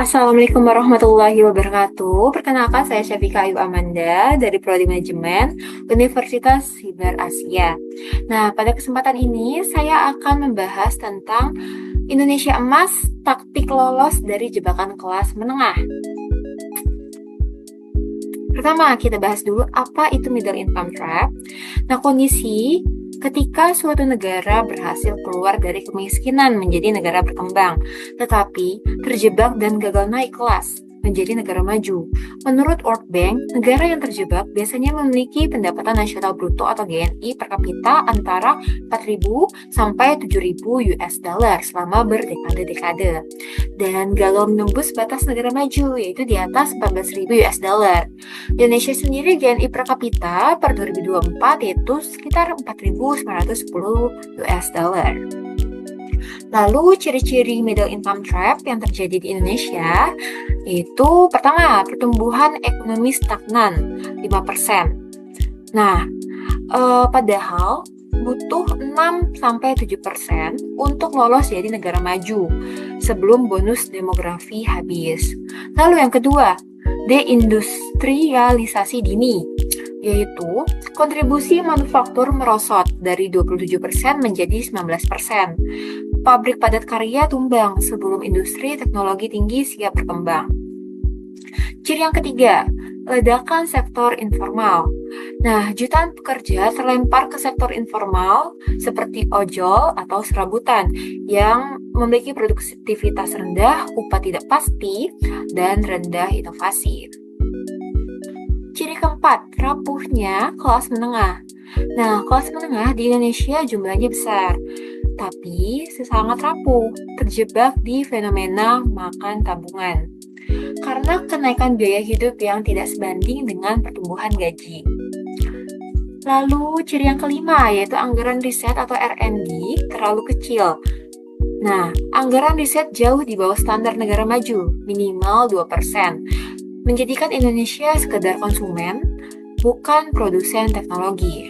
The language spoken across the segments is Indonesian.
Assalamualaikum warahmatullahi wabarakatuh. Perkenalkan, saya Syafika Ayu Amanda dari Prodi Manajemen Universitas Siber Asia. Nah, pada kesempatan ini saya akan membahas tentang Indonesia Emas, taktik lolos dari jebakan kelas menengah. Pertama, kita bahas dulu apa itu middle income trap. Nah, kondisi ketika suatu negara berhasil keluar dari kemiskinan menjadi negara berkembang, tetapi terjebak dan gagal naik kelas menjadi negara maju. Menurut World Bank, negara yang terjebak biasanya memiliki pendapatan nasional bruto atau GNI per kapita antara 4.000 sampai 7.000 US dollar selama berdekade-dekade. Dan gagal menembus batas negara maju, yaitu di atas 14.000 US dollar. Indonesia sendiri GNI per kapita per 2024 yaitu sekitar 4.910 US dollar. Lalu ciri-ciri middle income trap yang terjadi di Indonesia itu pertama, pertumbuhan ekonomi stagnan 5%. Nah, padahal butuh 6-7% untuk lolos jadi negara maju sebelum bonus demografi habis. Lalu yang kedua, deindustrialisasi dini, yaitu kontribusi manufaktur merosot dari 27% menjadi 19%. Pabrik padat karya tumbang sebelum industri teknologi tinggi siap berkembang. Ciri yang ketiga, ledakan sektor informal. Nah, jutaan pekerja terlempar ke sektor informal seperti ojol atau serabutan yang memiliki produktivitas rendah, upah tidak pasti, dan rendah inovasi. Ciri keempat, rapuhnya kelas menengah. Nah, kelas menengah di Indonesia jumlahnya besar, tapi sangat rapuh, terjebak di fenomena makan tabungan karena kenaikan biaya hidup yang tidak sebanding dengan pertumbuhan gaji. Lalu ciri yang kelima yaitu anggaran riset atau R&D terlalu kecil. Nah, anggaran riset jauh di bawah standar negara maju, minimal 2%, menjadikan Indonesia sekedar konsumen, bukan produsen teknologi.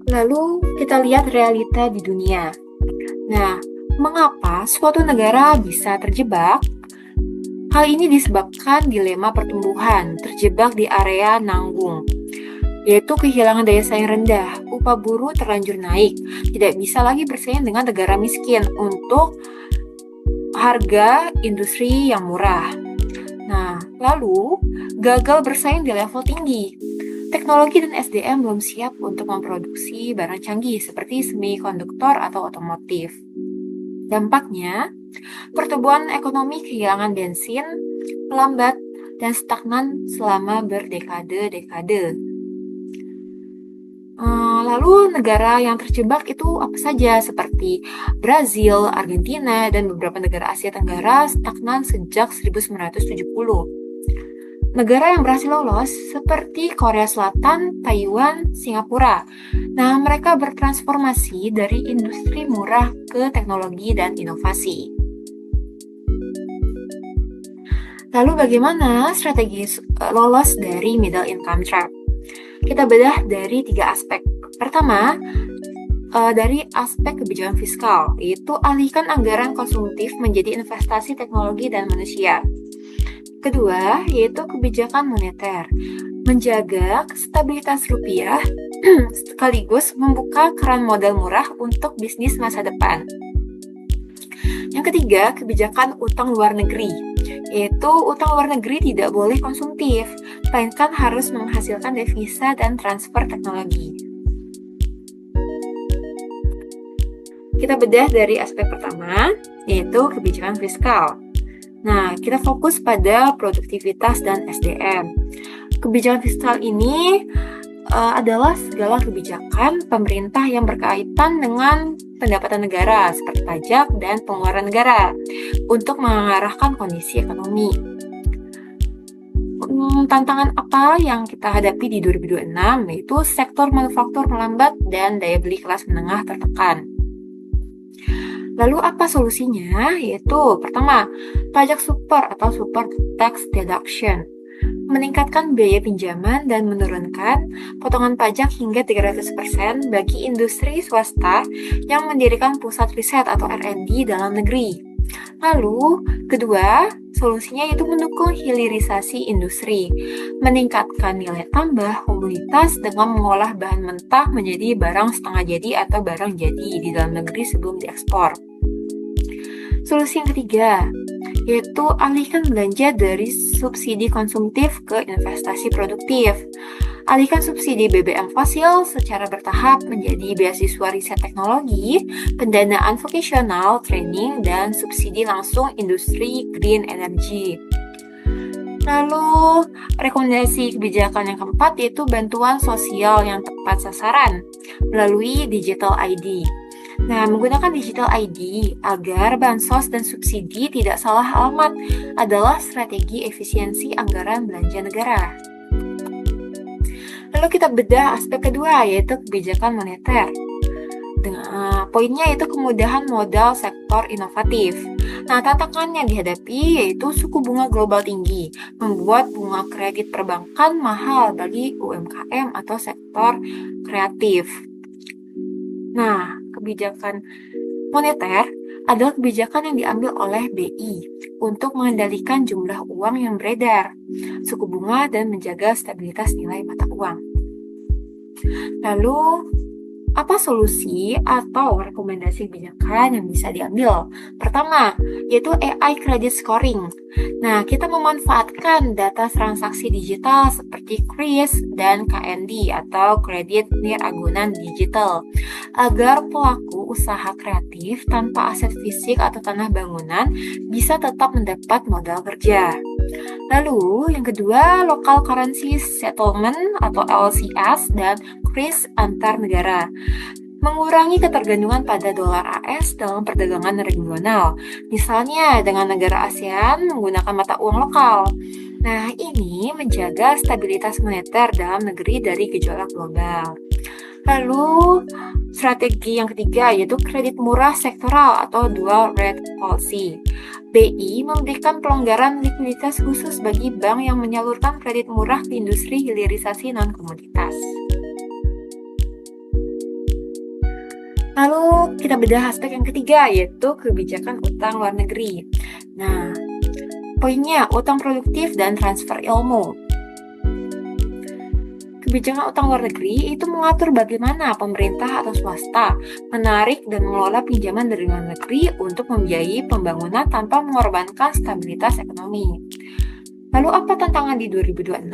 Lalu kita lihat realita di dunia. Nah, mengapa suatu negara bisa terjebak? Hal ini disebabkan dilema pertumbuhan, terjebak di area nanggung, yaitu kehilangan daya saing rendah, upah buruh terlanjur naik, tidak bisa lagi bersaing dengan negara miskin untuk harga industri yang murah. Nah, lalu gagal bersaing di level tinggi. Teknologi dan SDM belum siap untuk memproduksi barang canggih seperti semikonduktor atau otomotif. Dampaknya, pertumbuhan ekonomi kehilangan bensin, melambat, dan stagnan selama berdekade-dekade. Lalu negara yang terjebak itu apa saja? Seperti Brazil, Argentina, dan beberapa negara Asia Tenggara stagnan sejak 1970. Negara yang berhasil lolos seperti Korea Selatan, Taiwan, Singapura. Nah, mereka bertransformasi dari industri murah ke teknologi dan inovasi. Lalu bagaimana strategi lolos dari middle income trap? Kita bedah dari 3 aspek. Pertama, dari aspek kebijakan fiskal, yaitu alihkan anggaran konsumtif menjadi investasi teknologi dan manusia. Kedua, yaitu kebijakan moneter, menjaga stabilitas rupiah sekaligus membuka keran modal murah untuk bisnis masa depan. Yang ketiga, kebijakan utang luar negeri, yaitu utang luar negeri tidak boleh konsumtif, melainkan harus menghasilkan devisa dan transfer teknologi. Kita bedah dari aspek pertama, yaitu kebijakan fiskal. Nah, kita fokus pada produktivitas dan SDM. Kebijakan fiskal ini adalah segala kebijakan pemerintah yang berkaitan dengan pendapatan negara, seperti pajak dan pengeluaran negara, untuk mengarahkan kondisi ekonomi. Tantangan apa yang kita hadapi di 2026, yaitu sektor manufaktur melambat dan daya beli kelas menengah tertekan. Lalu apa solusinya? Yaitu pertama, pajak super atau super tax deduction. meningkatkan biaya pinjaman dan menurunkan potongan pajak hingga 300% bagi industri swasta yang mendirikan pusat riset atau R&D dalam negeri. Lalu, kedua, solusinya yaitu mendukung hilirisasi industri, meningkatkan nilai tambah komunitas dengan mengolah bahan mentah menjadi barang setengah jadi atau barang jadi di dalam negeri sebelum diekspor. Solusi yang ketiga, yaitu alihkan belanja dari subsidi konsumtif ke investasi produktif. Alihkan subsidi BBM fosil secara bertahap menjadi beasiswa riset teknologi, pendanaan vocational training, dan subsidi langsung industri green energy. Lalu, rekomendasi kebijakan yang keempat yaitu bantuan sosial yang tepat sasaran melalui digital ID. Nah, menggunakan digital ID agar bansos dan subsidi tidak salah alamat adalah strategi efisiensi anggaran belanja negara. Lalu kita bedah aspek kedua, yaitu kebijakan moneter. Poinnya yaitu kemudahan modal sektor inovatif. Nah, tantangan yang dihadapi yaitu suku bunga global tinggi, membuat bunga kredit perbankan mahal bagi UMKM atau sektor kreatif. Nah, kebijakan moneter adalah kebijakan yang diambil oleh BI untuk mengendalikan jumlah uang yang beredar, suku bunga, dan menjaga stabilitas nilai mata uang. Lalu, apa solusi atau rekomendasi kebijakan yang bisa diambil? Pertama, yaitu AI Credit Scoring. Nah, kita memanfaatkan data transaksi digital seperti KRIS dan KND atau Kredit Niragunan Digital agar pelaku usaha kreatif tanpa aset fisik atau tanah bangunan bisa tetap mendapat modal kerja. Lalu, yang kedua, Local Currency Settlement atau LCS dan KRIS antar negara. Mengurangi ketergantungan pada dolar AS dalam perdagangan regional, misalnya dengan negara ASEAN menggunakan mata uang lokal. Nah, ini menjaga stabilitas moneter dalam negeri dari gejolak global. Lalu, strategi yang ketiga yaitu kredit murah sektoral atau dual rate policy. BI memberikan pelonggaran likuiditas khusus bagi bank yang menyalurkan kredit murah ke industri hilirisasi non-komoditas. Lalu kita bedah aspek yang ketiga, yaitu kebijakan utang luar negeri. Nah, poinnya utang produktif dan transfer ilmu. Kebijakan utang luar negeri itu mengatur bagaimana pemerintah atau swasta menarik dan mengelola pinjaman dari luar negeri untuk membiayai pembangunan tanpa mengorbankan stabilitas ekonomi. Lalu apa tantangan di 2026?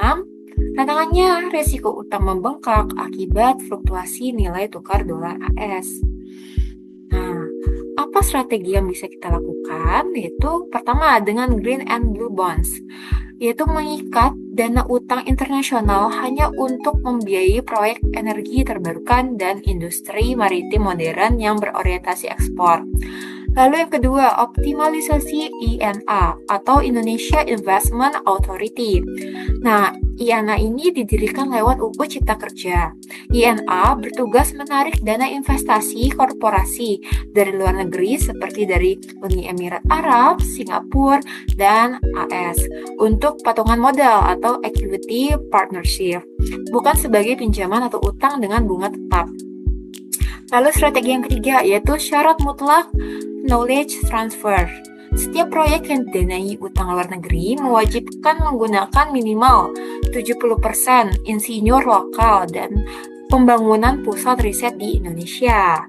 Tantangannya resiko utang membengkak akibat fluktuasi nilai tukar dolar AS. Nah, apa strategi yang bisa kita lakukan? Yaitu pertama dengan Green and Blue Bonds, yaitu mengikat dana utang internasional hanya untuk membiayai proyek energi terbarukan dan industri maritim modern yang berorientasi ekspor. Lalu yang kedua, optimalisasi INA atau Indonesia Investment Authority. Nah, INA ini didirikan lewat UU Cipta Kerja. INA bertugas menarik dana investasi korporasi dari luar negeri seperti dari Uni Emirat Arab, Singapura, dan AS untuk patungan modal atau equity partnership, bukan sebagai pinjaman atau utang dengan bunga tetap. Lalu strategi yang ketiga yaitu syarat mutlak knowledge transfer. Setiap proyek yang didanai utang luar negeri mewajibkan menggunakan minimal 70% insinyur lokal dan pembangunan pusat riset di Indonesia.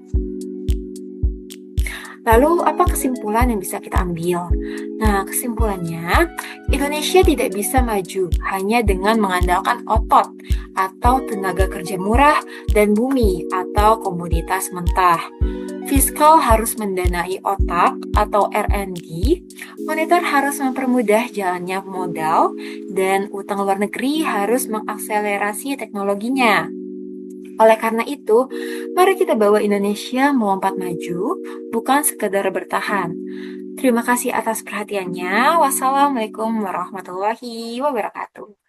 Lalu, apa kesimpulan yang bisa kita ambil? Nah, kesimpulannya, Indonesia tidak bisa maju hanya dengan mengandalkan otot atau tenaga kerja murah dan bumi atau komoditas mentah. Fiskal harus mendanai otak atau R&D, moneter harus mempermudah jalannya modal, dan utang luar negeri harus mengakselerasi teknologinya. Oleh karena itu, mari kita bawa Indonesia melompat maju, bukan sekedar bertahan. Terima kasih atas perhatiannya. Wassalamualaikum warahmatullahi wabarakatuh.